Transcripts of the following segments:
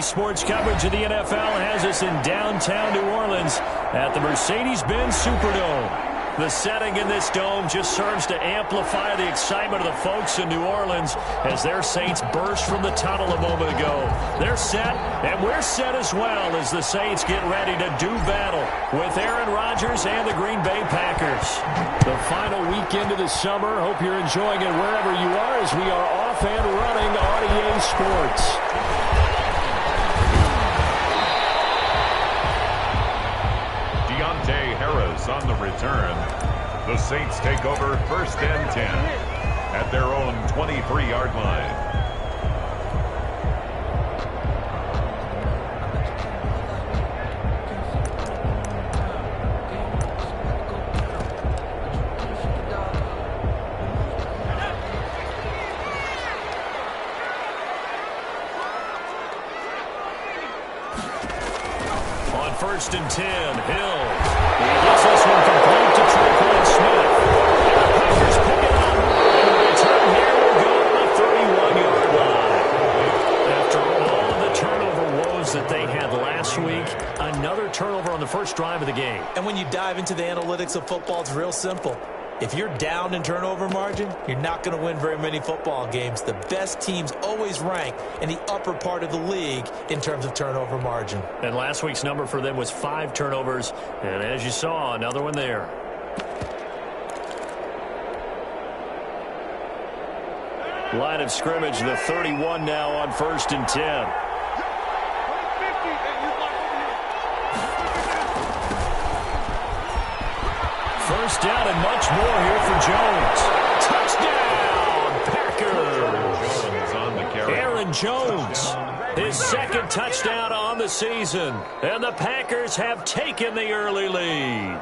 Today's sports coverage of the NFL has us in downtown New Orleans at the Mercedes-Benz Superdome. The setting in this dome just serves to amplify the excitement of the folks in New Orleans as their Saints burst from the tunnel a moment ago. They're set, and we're set as well as the Saints get ready to do battle with Aaron Rodgers and the Green Bay Packers. The final weekend of the summer. Hope you're enjoying it wherever you are as we are off and running on EA Sports. Harris on the return. The Saints take over 1st and 10 at their own 23-yard line. On 1st and 10, Hill. He gets this one complete to Tre'Quan Smith. And the Packers pick it up. And the return here will go to the 31-yard line. After all of the turnover woes that they had last week, another turnover on the first drive of the game. And when you dive into the analytics of football, it's real simple. If you're down in turnover margin, you're not going to win very many football games. The best teams always rank in the upper part of the league in terms of turnover margin. And last week's number for them was 5 turnovers. And as you saw, another one there. Line of scrimmage, the 31 now on 1st and 10. First down and much more here for Jones. Touchdown, Packers. On the carry. Aaron Jones, his second touchdown on the season. And the Packers have taken the early lead.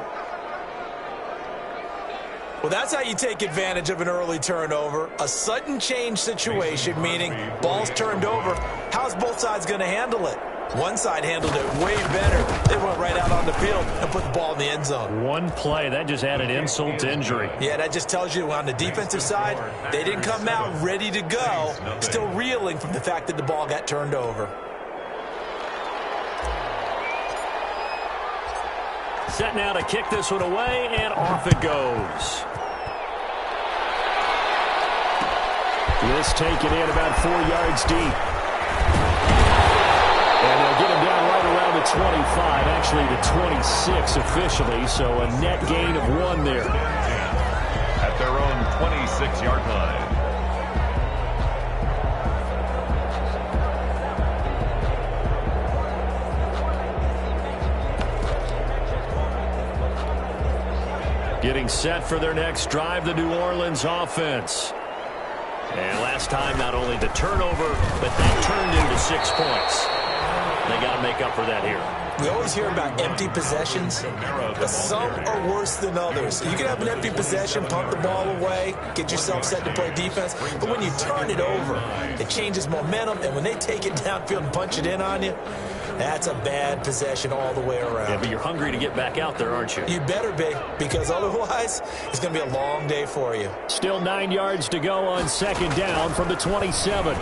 Well, that's how you take advantage of an early turnover. A sudden change situation, meaning ball's turned over. How's both sides going to handle it? One side handled it way better. They went right out on the field and put the ball in the end zone. One play, that just added insult to injury. Yeah, that just tells you on the defensive side, they didn't come out ready to go, still reeling from the fact that the ball got turned over. Set now to kick this one away, and off it goes. This taken in about 4 yards deep. And they'll get him down right around the 25, actually the 26 officially, so a net gain of 1 there. At their own 26-yard line. Getting set for their next drive, the New Orleans offense. And last time, not only the turnover, but that turned into 6 points. They got to make up for that here. We always hear about empty possessions, but some are worse than others. You can have an empty possession, pump the ball away, get yourself set to play defense, but when you turn it over, it changes momentum, and when they take it downfield and punch it in on you, that's a bad possession all the way around. Yeah, but you're hungry to get back out there, aren't you? You better be, because otherwise, it's going to be a long day for you. Still 9 yards to go on 2nd down from the 27.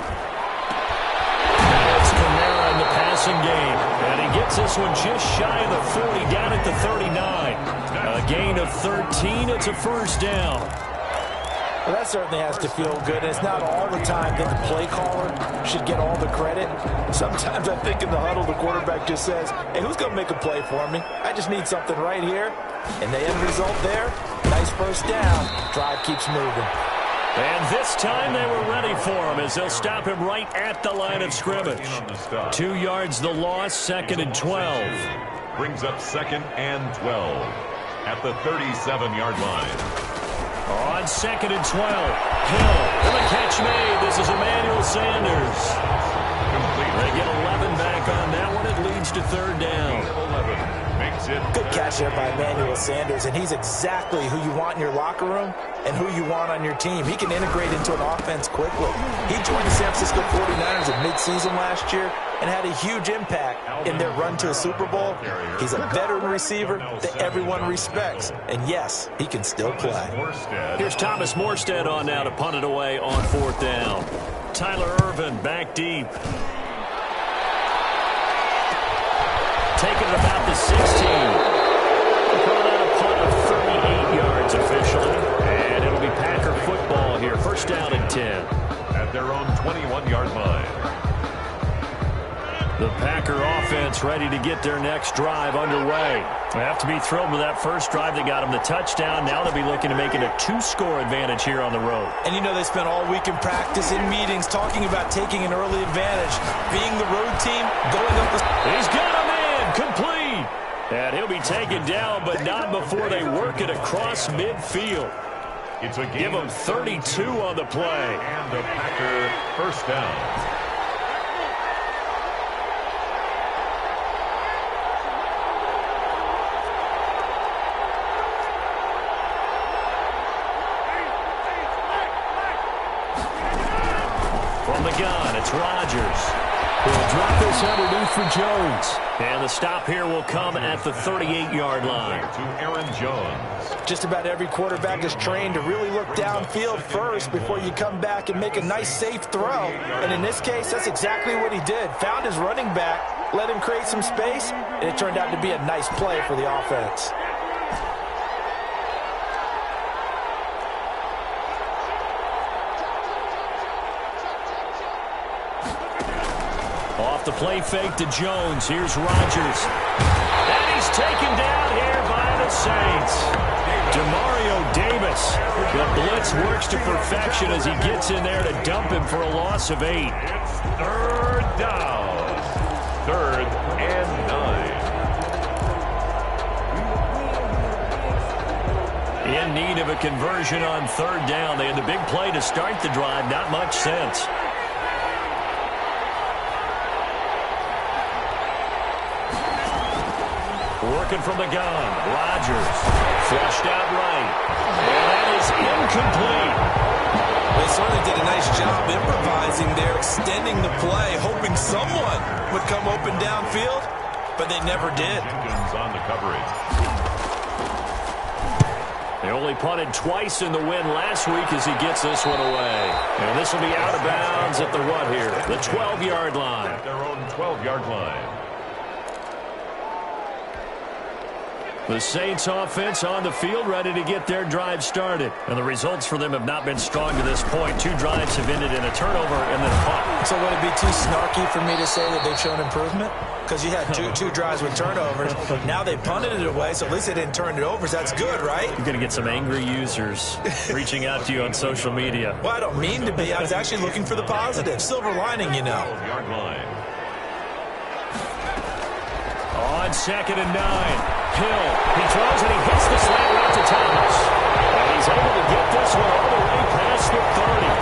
In the passing game, and he gets this one just shy of the 40, down at the 39. A gain of 13. It's a 1st down. Well, that certainly has to feel good. And it's not all the time that the play caller should get all the credit. Sometimes I think in the huddle, the quarterback just says, hey, who's going to make a play for me? I just need something right here. And the end result there, nice 1st down. Drive keeps moving. And this time they were ready for him as they'll stop him right at the line of scrimmage. 2 yards the loss, 2nd and 12. Brings up 2nd and 12 at the 37-yard line. On 2nd and 12, Hill, and the catch made. This is Emmanuel Sanders. Complete. They get 11 back on that one. It leads to 3rd down. 11 makes it. Good catch there by Emmanuel Sanders, and he's exactly who you want in your locker room and who you want on your team. He can integrate into an offense quickly. He joined the San Francisco 49ers at midseason last year and had a huge impact in their run to a Super Bowl. He's a veteran receiver that everyone respects. And yes, he can still play. Here's Thomas Morstead on now to punt it away on 4th down. Tyler Ervin back deep. take it at about the 16. Call that a punt of 38 yards officially. And it'll be Packer football here. First down and 10. At their own 21-yard line. The Packer offense ready to get their next drive underway. They have to be thrilled with that first drive that got them the touchdown. Now they'll be looking to make it a 2-score advantage here on the road. And you know they spent all week in practice, in meetings, talking about taking an early advantage. Being the road team, going up the... He's got him in, complete. And he'll be taken down, but not before they work it across midfield. It's a Give him 32 on the play. And a Packer first down. From the gun, it's Rodgers. He'll drop this underneath for Jones. And the stop here will come at the 38-yard line. To Aaron Jones. Just about every quarterback is trained to really look downfield first before you come back and make a nice, safe throw. And in this case, that's exactly what he did. Found his running back, let him create some space, and it turned out to be a nice play for the offense. Off the play fake to Jones. Here's Rodgers. And he's taken down here by the Saints. Demario Davis. The blitz works to perfection as he gets in there to dump him for a loss of 8. It's third down. 3rd and 9. In need of a conversion on 3rd down. They had the big play to start the drive. Not much sense. Working from the gun. Rodgers. Flushed out right. And that is incomplete. They certainly did a nice job improvising there, extending the play, hoping someone would come open downfield, but they never did. Jenkins on the coverage. They only punted twice in the win last week as he gets this one away. And this will be out of bounds at the what here? The 12-yard line. At their own 12-yard line. The Saints offense on the field ready to get their drive started. And the results for them have not been strong to this point. 2 drives have ended in a turnover and then a punt. So would it be too snarky for me to say that they've shown improvement? Because you had two drives with turnovers. Now they punted it away, so at least they didn't turn it over. So that's good, right? You're going to get some angry users reaching out to you on social media. Well, I don't mean to be. I was actually looking for the positive. Silver lining, you know. 12-yard line. On 2nd and 9. Hill, he throws and he hits the slant route to Thomas. And he's able to get this one all the way past the 30.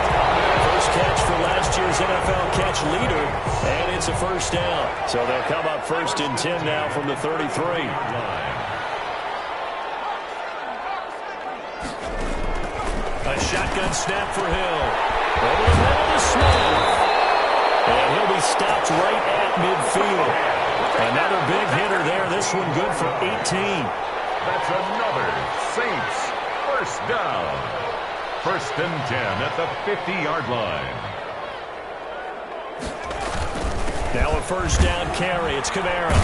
First catch for last year's NFL catch leader, and it's a first down. So they'll come up 1st and 10 now from the 33. A shotgun snap for Hill. Over the middle to Smith. And he'll be stopped right at midfield. Another big hitter there. This one good for 18. That's another Saints first down. 1st and 10 at the 50-yard line. Now a first down carry. It's Kamara.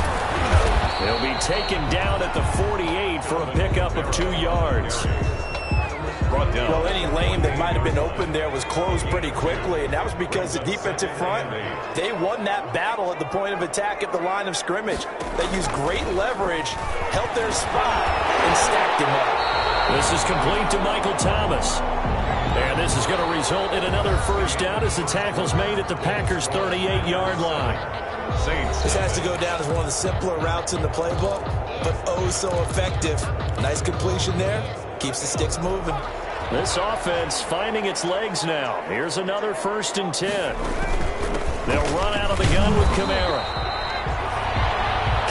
He'll be taken down at the 48 for a pickup of 2 yards. Brought down. Well, any lane that might have been open there was closed pretty quickly, and that was because the defensive front, they won that battle at the point of attack at the line of scrimmage. They used great leverage, held their spot, and stacked him up. This is complete to Michael Thomas. And this is going to result in another first down as the tackle's made at the Packers' 38-yard line. Saints. This has to go down as one of the simpler routes in the playbook, but oh so effective. Nice completion there. Keeps the sticks moving. This offense finding its legs now. Here's another 1st and 10. They'll run out of the gun with Kamara.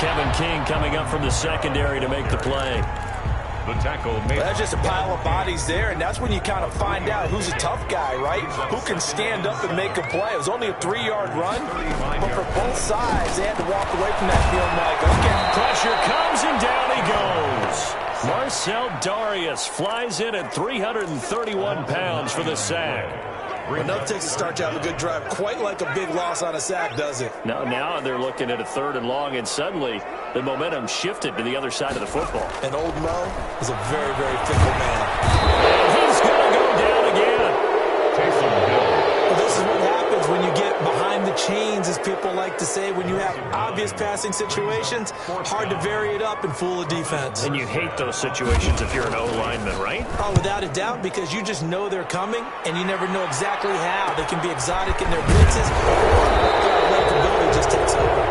Kevin King coming up from the secondary to make the play. The tackle made. Well, that's just a pile of bodies there, and that's when you kind of find out who's a tough guy, right? Who can stand up and make a play. It was only a 3-yard run, but for both sides, they had to walk away from that feeling like, okay. Pressure comes, and down he goes. Marcel Darius flies in at 331 pounds for the sack. Well, nothing takes a start to have a good drive, quite like a big loss on a sack, does it? Now they're looking at a 3rd and long, and suddenly the momentum shifted to the other side of the football. And old Mo is a very, very fickle man. And he's going to go down again. Taysom Hill. Well, this is what happens when you get behind the chains, as people like to say. When you have obvious passing situations, hard to vary it up and fool a defense. And you hate those situations if you're an O-lineman, right? Oh, without a doubt, because you just know they're coming, and you never know exactly how. They can be exotic in their blitzes, or their athletic ability just takes over.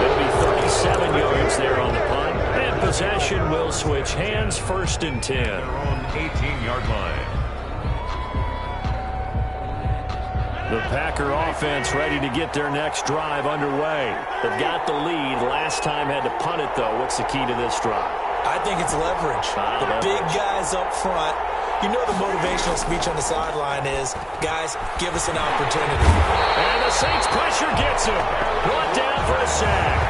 It'll be 37 yards there on the punt, and possession will switch hands, 1st and 10. Their own 18-yard line. The Packer offense ready to get their next drive underway. They've got the lead. Last time had to punt it, though. What's the key to this drive? I think it's leverage. The big guys up front. You know the motivational speech on the sideline is, guys, give us an opportunity. And the Saints pressure gets him. Brought down for a sack.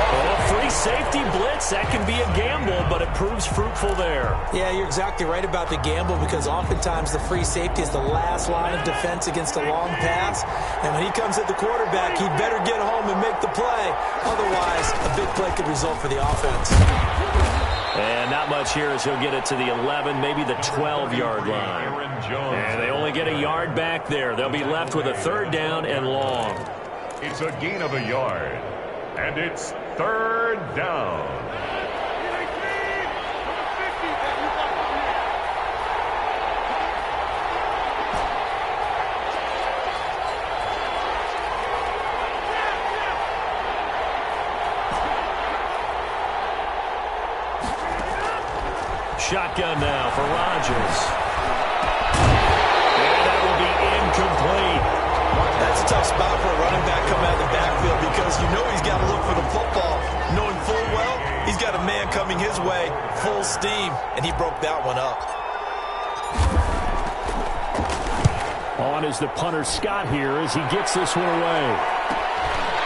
Oh, free safety blitz. That can be a gamble, but it proves fruitful there. Yeah, you're exactly right about the gamble, because oftentimes the free safety is the last line of defense against a long pass. And when he comes at the quarterback, he'd better get home and make the play. Otherwise, a big play could result for the offense. And not much here as he'll get it to the 11, maybe the 12-yard line. And they only get a yard back there. They'll be left with a 3rd down and long. It's a gain of a yard. And it's 3rd down. Shotgun now for Rodgers. And that will be incomplete. That's a tough spot for a running back coming out of the backfield, because you know he's got to look for the football, knowing full well he's got a man coming his way, full steam, and he broke that one up. On is the punter Scott here as he gets this one away.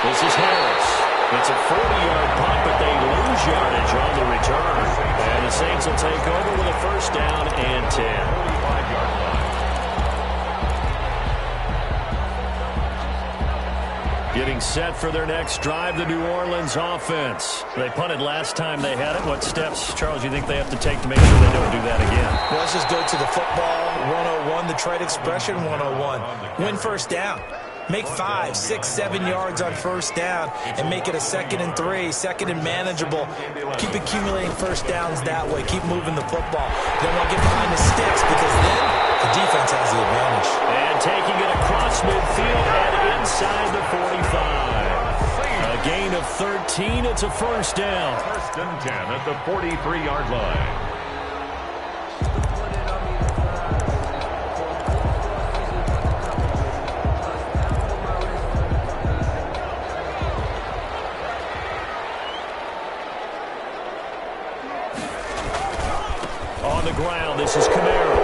This is Harris. It's a 40-yard punt, but they lose yardage on the return. And the Saints will take over with a 1st down and 10. 45-yard line. Getting set for their next drive, the New Orleans offense. They punted last time they had it. What steps, Charles, you think they have to take to make sure they don't do that again? Well, let's just go to the football 101, the trade expression 101. Win 1st down. Make 5, 6, 7 yards on 1st down and make it a 2nd and 3, 2nd and manageable. Keep accumulating 1st downs that way. Keep moving the football. You don't want to get behind the sticks, because then the defense has the advantage. And taking it across midfield and inside the 45. A gain of 13. It's a 1st down. 1st and 10 at the 43-yard line. On the ground, this is Kamara.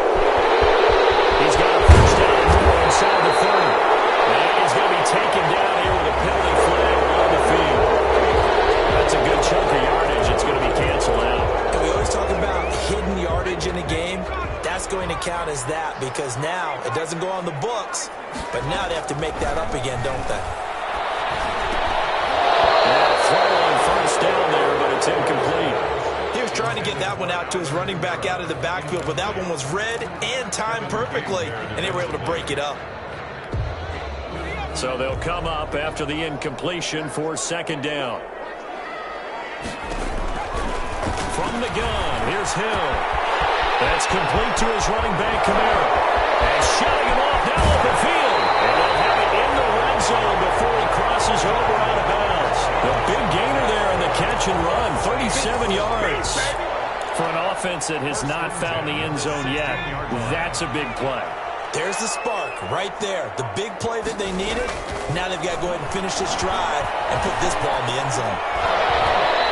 He's got a 1st down and more inside the 30. And he's going to be taken down here with a penalty flag on the field. That's a good chunk of yardage. It's going to be canceled out. And we always talk about hidden yardage in a game. That's going to count as that, because now it doesn't go on the books, but now they have to make that up again, don't they? And a throw on 1st down there, but it's incomplete. He was trying to get that one out to his running back out of the backfield, but that one was read and timed perfectly, and they were able to break it up. So they'll come up after the incompletion for 2nd down. From the gun, here's Hill. That's complete to his running back, Kamara. And shutting him off down the field. And they'll have it in the red zone before he crosses over out of bounds. The big gainer there in the catch and run, 37 yards. For an offense that has not found the end zone yet, that's a big play. There's the spark right there. The big play that they needed. Now they've got to go ahead and finish this drive and put this ball in the end zone.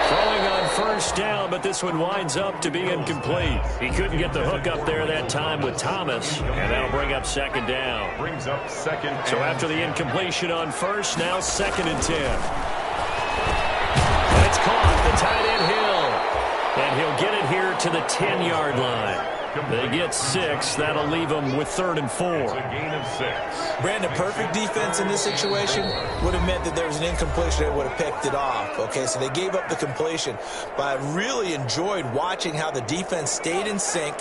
Throwing on 1st down, but this one winds up to be incomplete. He couldn't get the hook up there that time with Thomas, and that'll bring up 2nd down. Brings up 2nd. So after the incompletion on 1st, now 2nd and 10. That's caught, the tight end Hill. And he'll get it here to the 10-yard line. They get 6. That'll leave them with 3rd and 4. It's a gain of 6. Brandon, perfect defense in this situation would have meant that there was an incompletion that would have picked it off. Okay, so they gave up the completion. But I really enjoyed watching how the defense stayed in sync,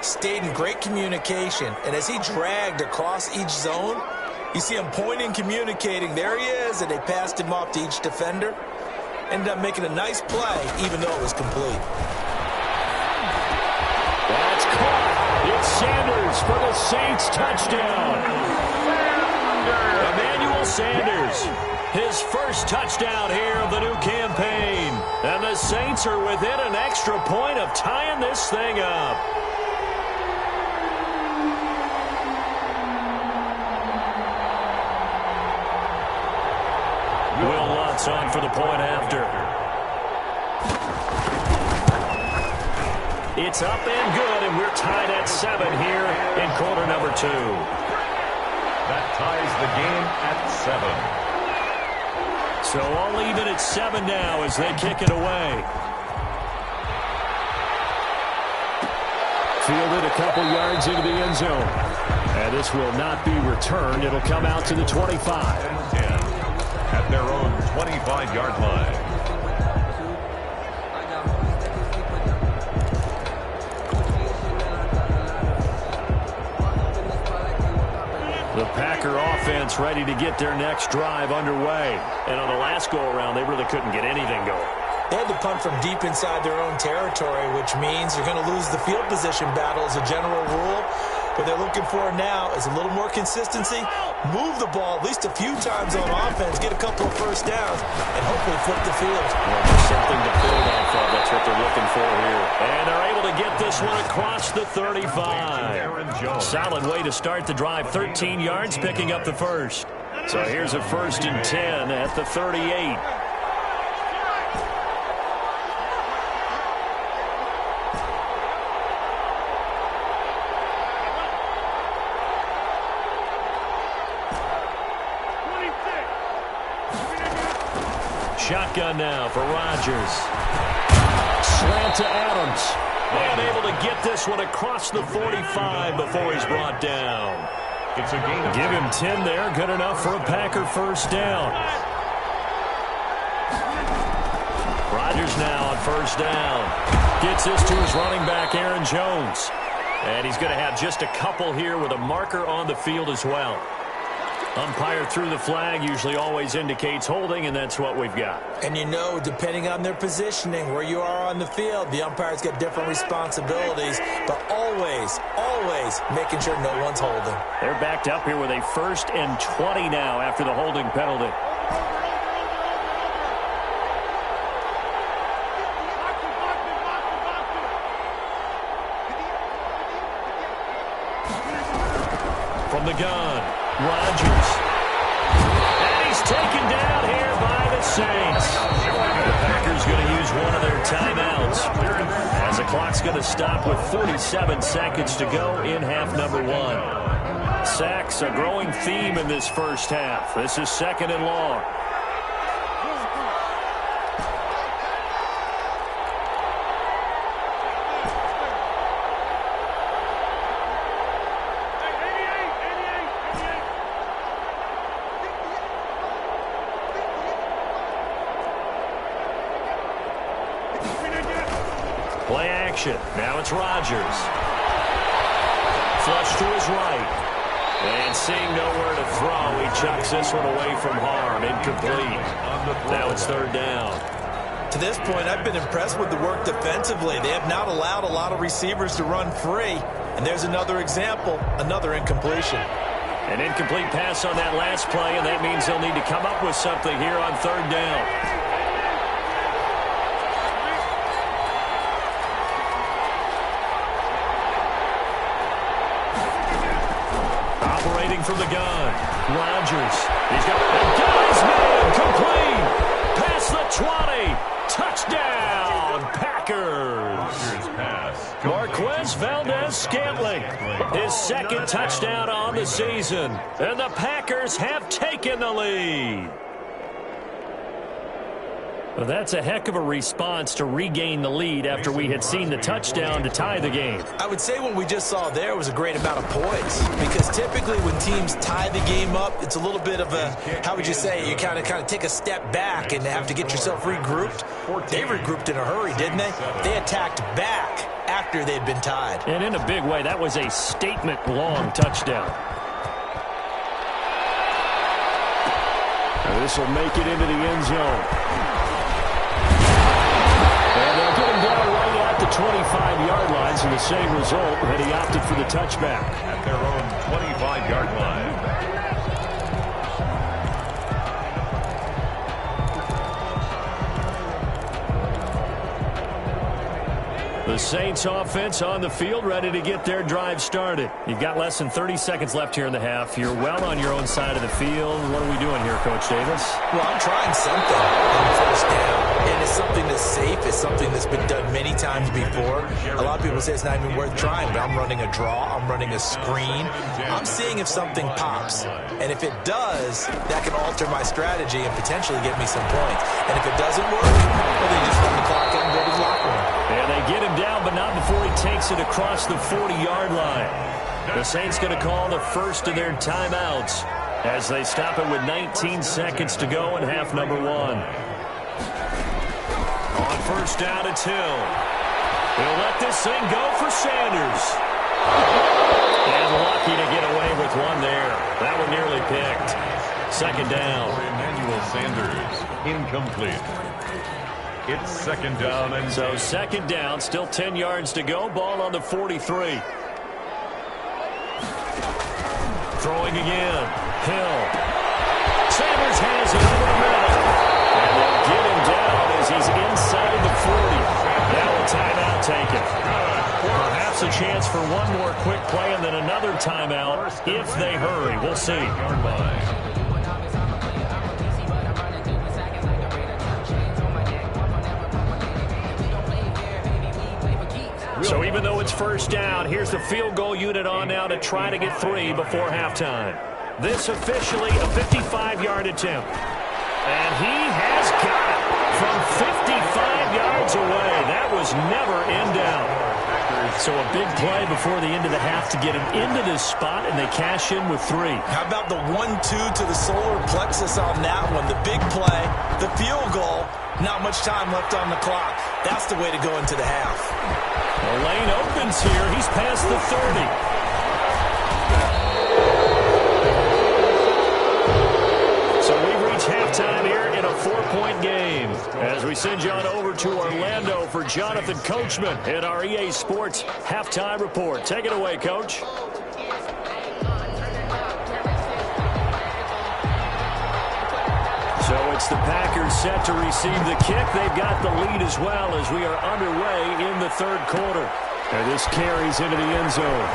stayed in great communication. And as he dragged across each zone, you see him pointing, communicating. There he is, and they passed him off to each defender. Ended up making a nice play, even though it was complete. That's caught. It's Sanders for the Saints touchdown. Emmanuel Sanders, his first touchdown here of the new campaign. And the Saints are within an extra point of tying this thing up. Will Lutz on for the point after. It's up and good, and we're tied at 7 here in quarter number 2. That ties the game at 7. So all even at 7 now as they kick it away. Fielded a couple yards into the end zone. And this will not be returned. It'll come out to the 25. 10 at their own 25-yard line. The Packer offense ready to get their next drive underway. And on the last go-around, they really couldn't get anything going. They had to punt from deep inside their own territory, which means you're going to lose the field position battle as a general rule. What they're looking for now is a little more consistency, move the ball at least a few times on offense, get a couple of first downs, and hopefully flip the field. Well, there's something to build off of. That's what they're looking for here. And they're able to get this one across the 35. Solid way to start the drive. 13 yards, picking up the first. So here's a 1st and 10 at the 38. Shotgun now for Rodgers. Slant to Adams. And able to get this one across the 45 before he's brought down. It's a gain of Give him 10 there. Good enough for a Packer first down. Rodgers now on first down. Gets this to his running back, Aaron Jones. And he's going to have just a couple here with a marker on the field as well. Umpire threw the flag, usually always indicates holding, and that's what we've got. And you know, depending on their positioning, where you are on the field, the umpires get different responsibilities, but always, always making sure no one's holding. They're backed up here with a 1st and 20 now after the holding penalty. From the gun, Rodgers. And he's taken down here by the Saints. The Packers going to use one of their timeouts as the clock's going to stop with 47 seconds to go in half number 1. Sacks, a growing theme in this first half. This is 2nd and long. Play action. Now it's Rodgers. Flush to his right. And seeing nowhere to throw, he chucks this one away from harm. Incomplete. Now it's 3rd down. To this point, I've been impressed with the work defensively. They have not allowed a lot of receivers to run free. And there's another example, another incompletion. An incomplete pass on that last play, and that means they'll need to come up with something here on 3rd down. Operating from the gun, Rodgers. He's got a guy's man, complete. Past the 20. Touchdown, Packers. Marquez Valdez-Scantling, his 2nd touchdown on the season. And the Packers have taken the lead. Well, that's a heck of a response to regain the lead after we had seen the touchdown to tie the game. I would say what we just saw there was a great amount of poise, because typically when teams tie the game up, it's a little bit of a, how would you say, you kind of take a step back and have to get yourself regrouped. They regrouped in a hurry, didn't they? They attacked back after they'd been tied. And in a big way, that was a statement-long touchdown. This will make it into the end zone. And they'll get him down right at the 25-yard line, so the same result, but he opted for the touchback. At their own 25-yard line. The Saints offense on the field, ready to get their drive started. You've got less than 30 seconds left here in the half. You're well on your own side of the field. What are we doing here, Coach Davis? Well, I'm trying something on first down. And it's something that's safe. It's something that's been done many times before. A lot of people say it's not even worth trying, but I'm running a draw. I'm running a screen. I'm seeing if something pops. And if it does, that can alter my strategy and potentially get me some points. And if it doesn't work, well, then you just run the clock out and go to the locker room. And they get him down, but not before he takes it across the 40-yard line. The Saints going to call the first of their timeouts as they stop it with 19 seconds to go in half number one. On first down, it's Hill. He'll let this thing go for Sanders. And lucky to get away with one there. That one nearly picked. Second down. For Emmanuel Sanders, incomplete. It's second down. And so second down, still 10 yards to go. Ball on the 43. Throwing again. Hill. Sanders has it over the middle. And they'll get him down as he's inside the 40. Now a timeout taken. Perhaps a chance for one more quick play and then another timeout if they hurry. We'll see. So even though it's first down, here's the field goal unit on now to try to get 3 before halftime. This officially a 55-yard attempt. And he has got it from 55 yards away. That was never in doubt. So a big play before the end of the half to get him into this spot, and they cash in with 3. How about the 1-2 to the solar plexus on that one? The big play, the field goal, not much time left on the clock. That's the way to go into the half. The lane opens here. He's past the 30. So we've reached halftime here in a 4-point game as we send you on over to Orlando for Jonathan Coachman in our EA Sports Halftime Report. Take it away, Coach. So it's the Packers set to receive the kick. They've got the lead as well as we are underway in the third quarter. And this carries into the end zone.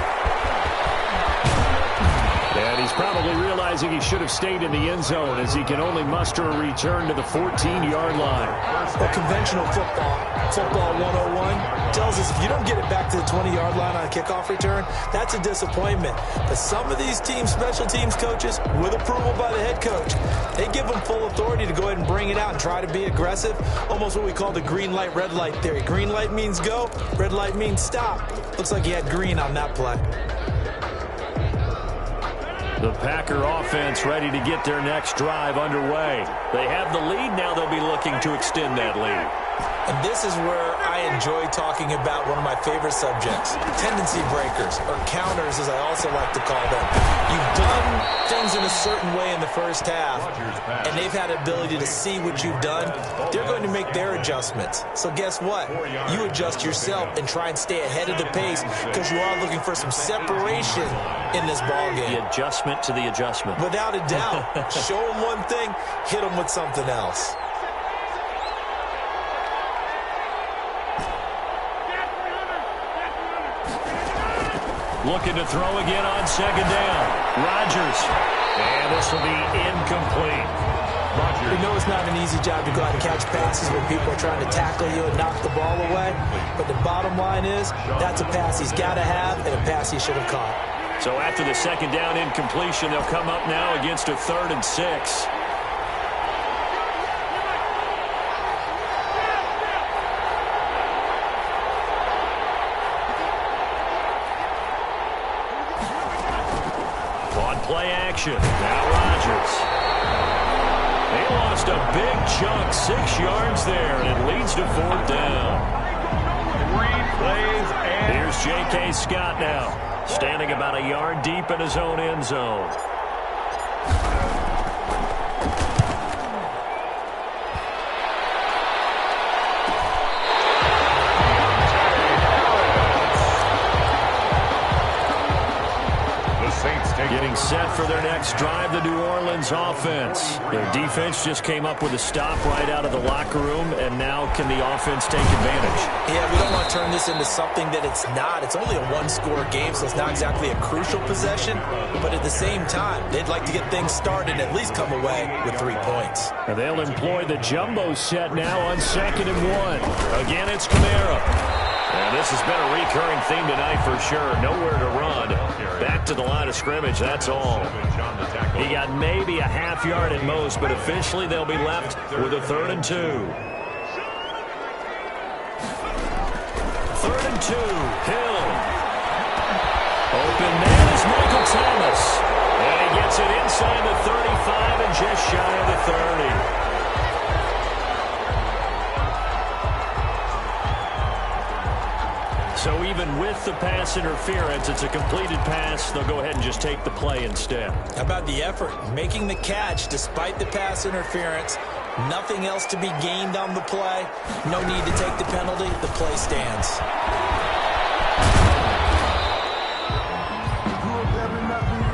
And he's probably realizing he should have stayed in the end zone as he can only muster a return to the 14-yard line. Well, conventional football 101, tells us if you don't get it back to the 20-yard line on a kickoff return, that's a disappointment. But some of these teams, special teams coaches, with approval by the head coach, they give them full authority to go ahead and bring it out and try to be aggressive, almost what we call the green light, red light theory. Green light means go, red light means stop. Looks like he had green on that play. The Packer offense ready to get their next drive underway. They have the lead. Now they'll be looking to extend that lead. And this is where I enjoy talking about one of my favorite subjects, tendency breakers, or counters as I also like to call them. You've done things in a certain way in the first half, and they've had the ability to see what you've done. They're going to make their adjustments. So guess what? You adjust yourself and try and stay ahead of the pace because you are looking for some separation in this ballgame. The adjustment to the adjustment. Without a doubt. Show them one thing, hit them with something else. Looking to throw again on second down. Rodgers. And this will be incomplete. We know it's not an easy job to go out and catch passes when people are trying to tackle you and knock the ball away. But the bottom line is, that's a pass he's got to have and a pass he should have caught. So after the second down incompletion, they'll come up now against a 3rd and 6. action. Now Rodgers. They lost a big chunk, 6 yards there, and it leads to 4th down. 3 plays and here's J.K. Scott now, standing about a yard deep in his own end zone. Getting set for their next drive, the New Orleans offense. Their defense just came up with a stop right out of the locker room, and now can the offense take advantage? Yeah, we don't want to turn this into something that it's not. It's only a one-score game, so it's not exactly a crucial possession. But at the same time, they'd like to get things started and at least come away with 3 points. And they'll employ the jumbo set now on 2nd and 1. Again, it's Kamara. And this has been a recurring theme tonight for sure. Nowhere to run. Back to the line of scrimmage, that's all. He got maybe a half yard at most, but officially they'll be left with a 3rd and 2. 3rd and 2. Hill. Open man is Michael Thomas. And he gets it inside the 35 and just shy of the 30. So even with the pass interference, it's a completed pass. They'll go ahead and just take the play instead. How about the effort? Making the catch despite the pass interference. Nothing else to be gained on the play. No need to take the penalty. The play stands.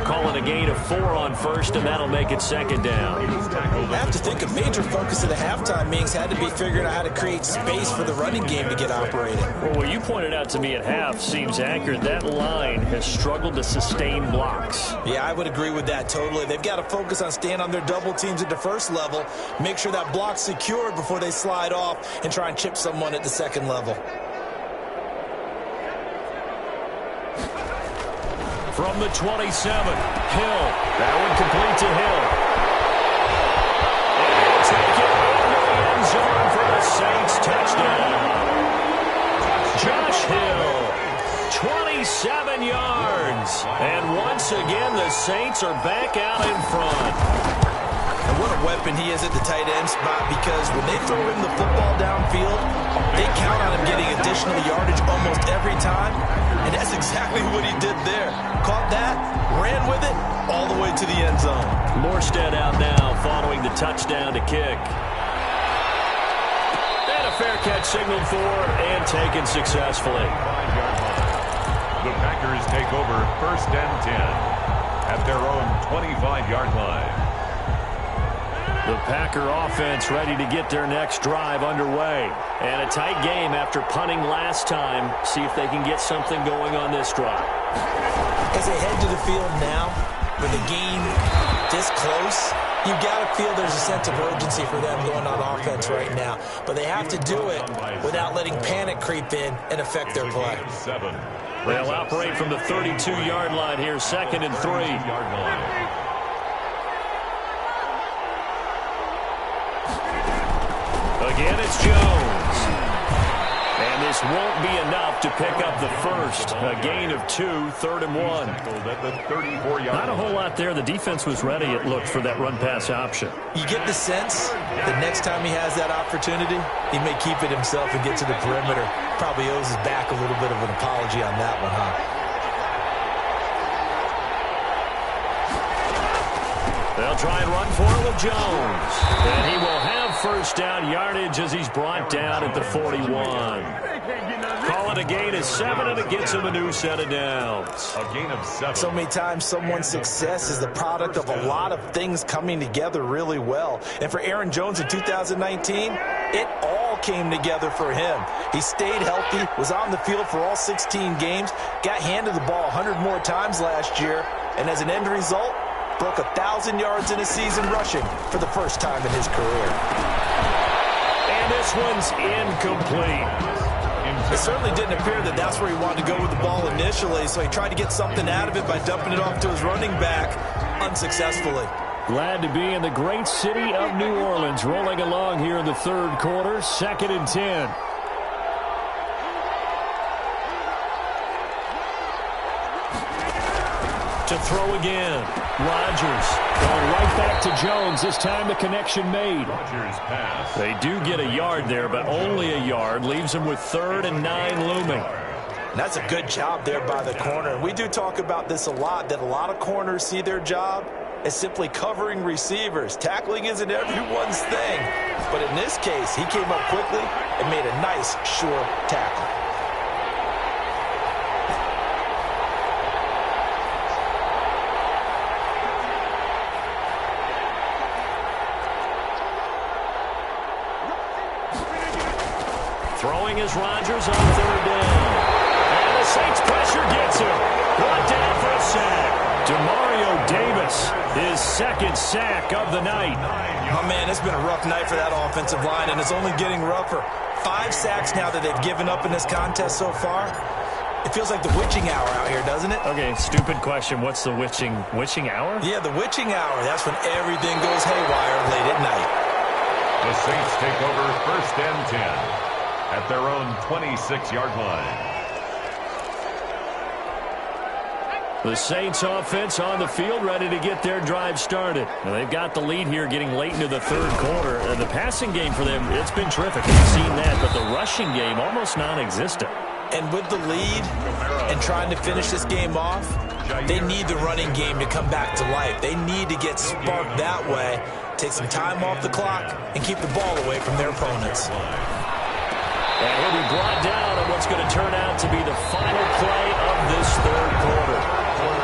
Calling a gain of 4 on 1st, and that'll make it 2nd down. I have to think a major focus of the halftime meetings had to be figuring out how to create space for the running game to get operating. Well, what you pointed out to me at half seems accurate. That line has struggled to sustain blocks. Yeah, I would agree with that totally. They've got to focus on staying on their double teams at the first level, make sure that block's secured before they slide off and try and chip someone at the second level. From the 27, Hill. That one complete to Hill. And take it into the end zone for the Saints touchdown. Josh Hill, 27 yards. And once again, the Saints are back out in front. And what a weapon he is at the tight end spot, because when they throw him the football downfield, they count on him getting additional yardage almost every time. And that's exactly what he did there. Caught that, ran with it, all the way to the end zone. Morstead out now following the touchdown to kick. And a fair catch signaled for and taken successfully. The Packers take over 1st and 10 at their own 25-yard line. The Packer offense ready to get their next drive underway. And a tight game after punting last time. See if they can get something going on this drive. As they head to the field now, with a game this close, you've got to feel there's a sense of urgency for them going on offense right now. But they have to do it without letting panic creep in and affect their play. They'll operate from the 32-yard line here, 2nd and 3. Again, it's Jones. And this won't be enough to pick up the first. A gain of 2, 3rd and 1. Not a whole lot there. The defense was ready, it looked, for that run-pass option. You get the sense that next time he has that opportunity, he may keep it himself and get to the perimeter. Probably owes his back a little bit of an apology on that one, huh? They'll try and run for it with Jones. And he will have 1st down yardage as he's brought down at the 41. Calling a gain of 7, and it gets him a new set of downs. A gain of 7. So many times someone's success is the product of a lot of things coming together really well. And for Aaron Jones in 2019, it all came together for him. He stayed healthy, was on the field for all 16 games, got handed the ball 100 more times last year, and as an end result, broke 1,000 yards in a season rushing for the first time in his career. And this one's incomplete. It certainly didn't appear that that's where he wanted to go with the ball initially, so he tried to get something out of it by dumping it off to his running back unsuccessfully. Glad to be in the great city of New Orleans, rolling along here in the 3rd quarter, 2nd and 10. to throw again. Rodgers going right back to Jones. This time the connection made. Rodgers pass. They do get a yard there, but only a yard. Leaves them with 3rd and 9 looming. That's a good job there by the corner. We do talk about this a lot, that a lot of corners see their job as simply covering receivers. Tackling isn't everyone's thing. But in this case, he came up quickly and made a nice, sure tackle. Throwing is Rodgers on 3rd down. And the Saints pressure gets him. Brought down for a sack. Demario Davis, his 2nd sack of the night. Oh, man, it's been a rough night for that offensive line, and it's only getting rougher. 5 sacks now that they've given up in this contest so far. It feels like the witching hour out here, doesn't it? Okay, stupid question. What's the witching hour? Yeah, the witching hour. That's when everything goes haywire late at night. The Saints take over 1st and 10 at their own 26-yard line. The Saints offense on the field, ready to get their drive started. Now, they've got the lead here getting late into the 3rd quarter. And the passing game for them, it's been terrific. We've seen that, but the rushing game almost non-existent. And with the lead and trying to finish this game off, they need the running game to come back to life. They need to get sparked that way, take some time off the clock, and keep the ball away from their opponents. And he'll be brought down on what's going to turn out to be the final play of this 3rd quarter.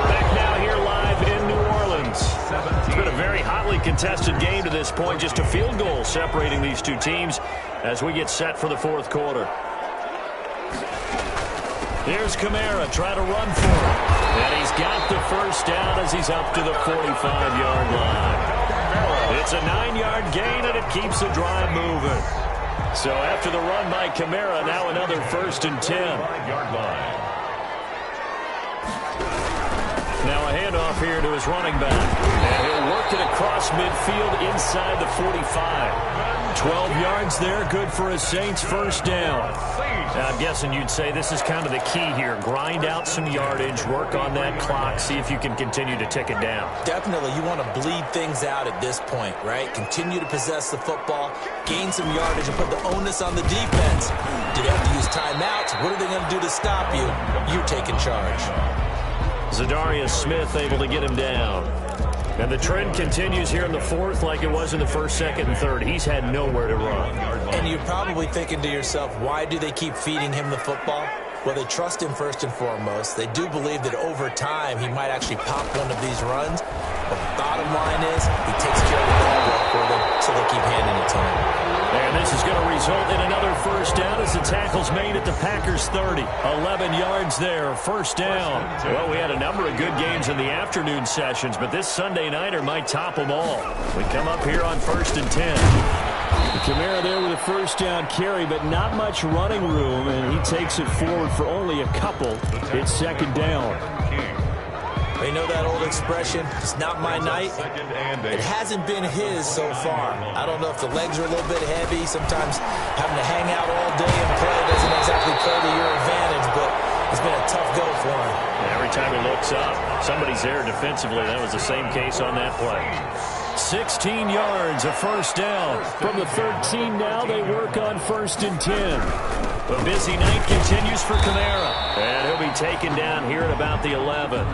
Back now here live in New Orleans. It's been a very hotly contested game to this point. Just a field goal separating these two teams as we get set for the 4th quarter. Here's Kamara trying to run for it. And he's got the 1st down as he's up to the 45-yard line. It's a 9-yard gain, and it keeps the drive moving. So after the run by Kamara, now another 1st and 10. Now a handoff here to his running back. And he'll work it across midfield inside the 45. 12 yards there, good for a Saints 1st down. Now, I'm guessing you'd say this is kind of the key here. Grind out some yardage, work on that clock, see if you can continue to tick it down. Definitely, you want to bleed things out at this point, right? Continue to possess the football, gain some yardage, and put the onus on the defense. Do they have to use timeouts? What are they going to do to stop you? You're taking charge. Zadarius Smith able to get him down. And the trend continues here in the 4th like it was in the 1st, 2nd, and 3rd. He's had nowhere to run. And you're probably thinking to yourself, why do they keep feeding him the football? Well, they trust him first and foremost. They do believe that over time he might actually pop one of these runs. But the bottom line is he takes care of the ball well for them, so they keep handing it to him. And this is going to result in another 1st down as the tackle's made at the Packers' 30. 11 yards there, 1st down. Well, we had a number of good games in the afternoon sessions, but this Sunday nighter might top them all. We come up here on 1st and 10. Kamara there with a 1st down carry, but not much running room, and he takes it forward for only a couple. It's 2nd down. You know that old expression, it's not my night? It hasn't been his so far. I don't know if the legs are a little bit heavy. Sometimes having to hang out all day and play doesn't exactly play to your advantage, but it's been a tough go for him. Every time he looks up, somebody's there defensively. That was the same case on that play. 16 yards, a 1st down. From the 13 now, they work on 1st and 10. The busy night continues for Kamara. And he'll be taken down here at about the 11.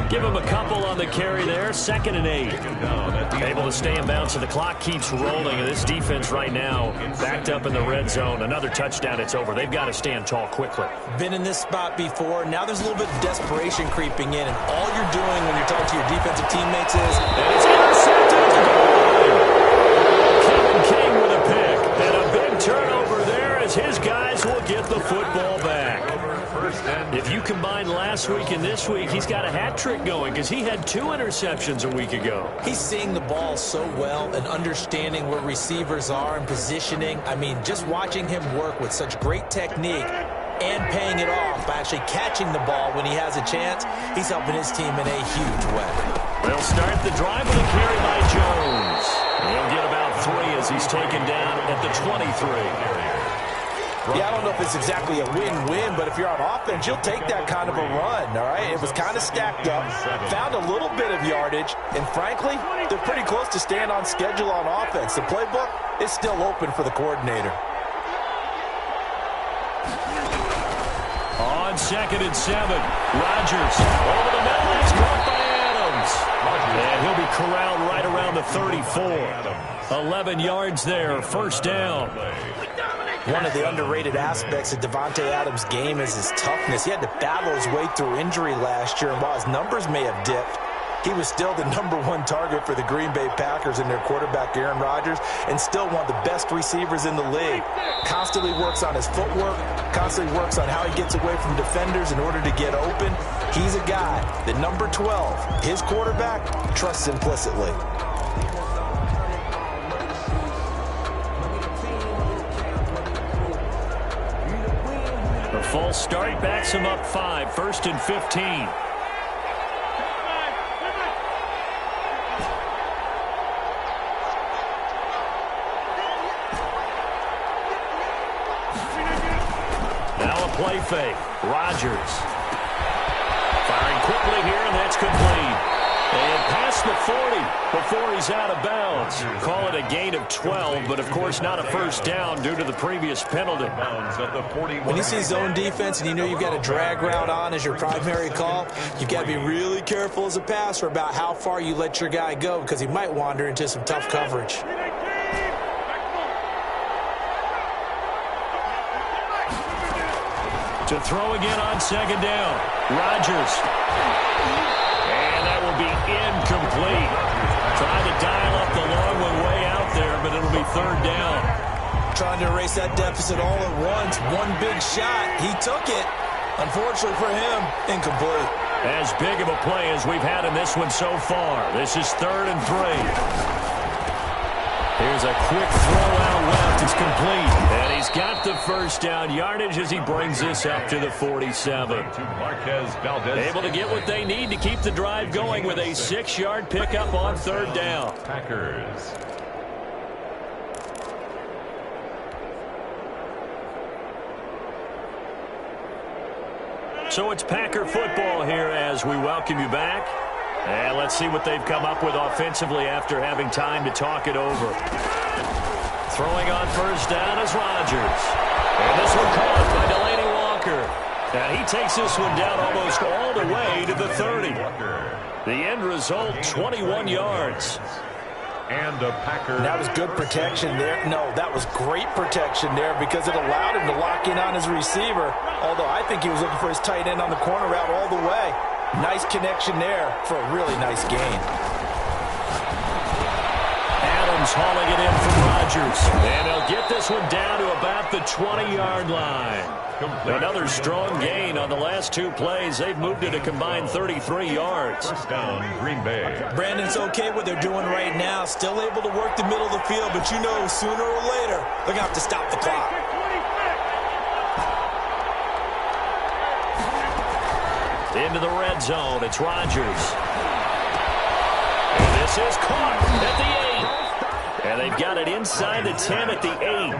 Give him a couple on the carry there. 2nd and 8. Able to stay in bounds, so the clock keeps rolling. And this defense right now backed up in the red zone. Another touchdown, it's over. They've got to stand tall quickly. Been in this spot before. Now there's a little bit of desperation creeping in. And all you're doing when you're talking to your defensive teammates is... And it's intercepted at the goal line. Kevin King with a pick. And a big turnover there as his guys will get the football back. If you combine last week and this week, he's got a hat trick going because he had 2 interceptions a week ago. He's seeing the ball so well and understanding where receivers are and positioning. I mean, just watching him work with such great technique and paying it off by actually catching the ball when he has a chance, he's helping his team in a huge way. They'll start the drive with a carry by Jones. He'll get about 3 as he's taken down at the 23. Yeah, I don't know if it's exactly a win-win, but if you're on offense, you'll take that kind of a run, all right? It was kind of stacked up, found a little bit of yardage, and frankly, they're pretty close to staying on schedule on offense. The playbook is still open for the coordinator. On 2nd and 7, Rodgers over the middle. It's caught by Adams. And he'll be corralled right around the 34. 11 yards there, first down. One of the underrated aspects of Davante Adams' game is his toughness. He had to battle his way through injury last year, and while his numbers may have dipped, he was still the #1 target for the Green Bay Packers and their quarterback, Aaron Rodgers, and still one of the best receivers in the league. Constantly works on his footwork, constantly works on how he gets away from defenders in order to get open. He's a guy that number 12, his quarterback, trusts implicitly. The false start backs him up 5, 1st and 15. Play fake. Rodgers firing quickly here, and that's complete. And past the 40 before he's out of bounds. Call it a gain of 12, but of course not a first down due to the previous penalty. When you see zone defense and you know you've got a drag route on as your primary call, you've got to be really careful as a passer about how far you let your guy go, because he might wander into some tough coverage. To throw again on 2nd down. Rodgers. And that will be incomplete. Trying to dial up the long one way out there, but it'll be 3rd down. Trying to erase that deficit all at once. One big shot. He took it. Unfortunately for him, incomplete. As big of a play as we've had in this one so far. This is 3rd and 3. Here's a quick throw out left. It's complete. And he's got the first down yardage as he brings this up to the 47. Able to get what they need to keep the drive going with a 6-yard pickup on 3rd down. Packers. So it's Packer football here as we welcome you back. And let's see what they've come up with offensively after having time to talk it over. Throwing on first down is Rodgers. And this one caught by Delaney Walker. And he takes this one down almost all the way to the 30. The end result, 21 yards. And a Packer. That was good protection there. No, that was great protection there because it allowed him to lock in on his receiver. Although I think he was looking for his tight end on the corner route all the way. Nice connection there for a really nice gain. Adams hauling it in from Rodgers. And he'll get this one down to about the 20-yard line. Another strong gain on the last 2 plays. They've moved it a combined 33 yards. First down, Green Bay. Brandon's okay what they're doing right now. Still able to work the middle of the field, but you know sooner or later they're going to have to stop the clock. Into the red zone, it's Rodgers. And this is caught at the 8. And they've got it inside the 10 at the 8.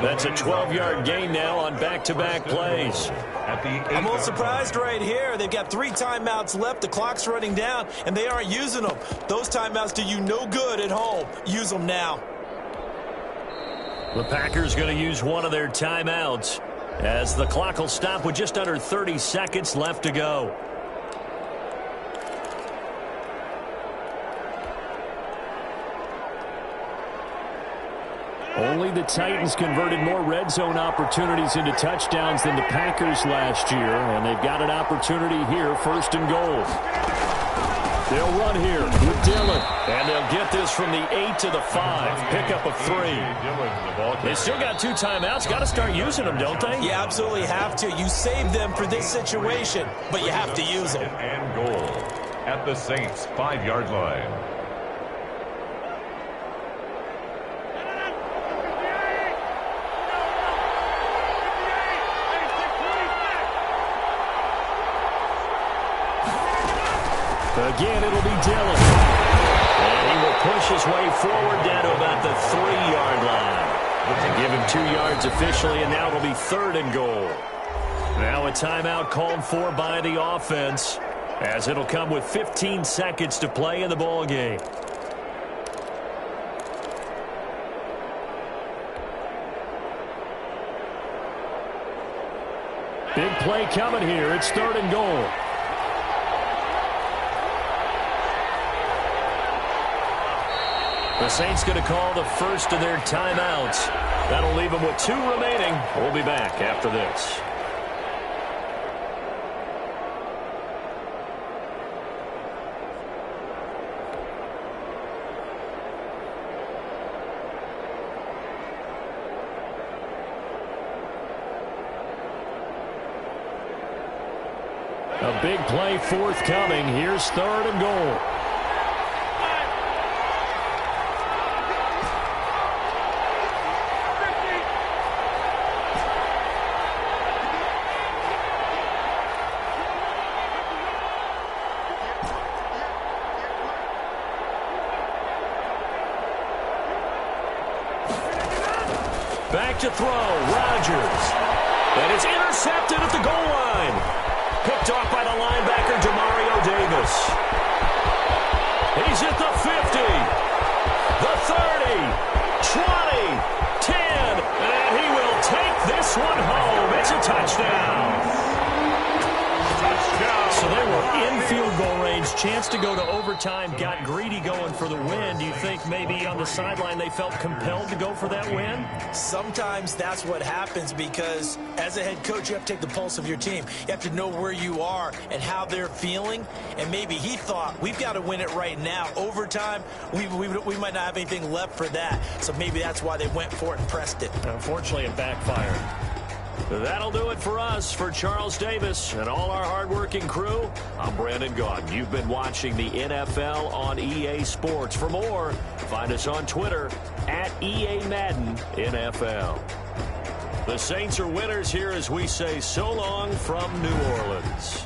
That's a 12-yard gain now on back-to-back plays. I'm a little surprised right here. They've got 3 timeouts left. The clock's running down, and they aren't using them. Those timeouts do you no good at home. Use them now. The Packers going to use one of their timeouts, as the clock will stop with just under 30 seconds left to go. Only the Titans converted more red zone opportunities into touchdowns than the Packers last year, and they've got an opportunity here, 1st and goal. They'll run here with Dillon, and they'll get this from the 8 to the 5. Pickup of 3. They still got 2 timeouts. Got to start using them, don't they? You absolutely have to. You save them for this situation, but you have to use them. And goal at the Saints' 5-yard line. Again, it'll be Dillon. And he will push his way forward down to about the 3-yard line. They give him 2 yards officially, and now it'll be 3rd and goal. Now a timeout called for by the offense, as it'll come with 15 seconds to play in the ball game. Big play coming here. It's 3rd and goal. The Saints going to call the first of their timeouts. That'll leave them with 2 remaining. We'll be back after this. A big play forthcoming. Here's 3rd and goal. Back to throw. Rodgers. And it's intercepted at the goal line. Picked off by the linebacker, Demario Davis. He's at the 50, the 30, 20, 10, and he will take this one home. It's a touchdown. So they were in field goal range. Chance to go to overtime. Got greedy going for the win. Do you think maybe on the sideline they felt compelled to go for that win? Sometimes that's what happens, because as a head coach, you have to take the pulse of your team. You have to know where you are and how they're feeling. And maybe he thought, we've got to win it right now. Overtime, we might not have anything left for that. So maybe that's why they went for it and pressed it. Unfortunately, it backfired. That'll do it for us. For Charles Davis and all our hardworking crew, I'm Brandon Gaudin. You've been watching the NFL on EA Sports. For more, find us on Twitter at EA Madden NFL. The Saints are winners here as we say so long from New Orleans.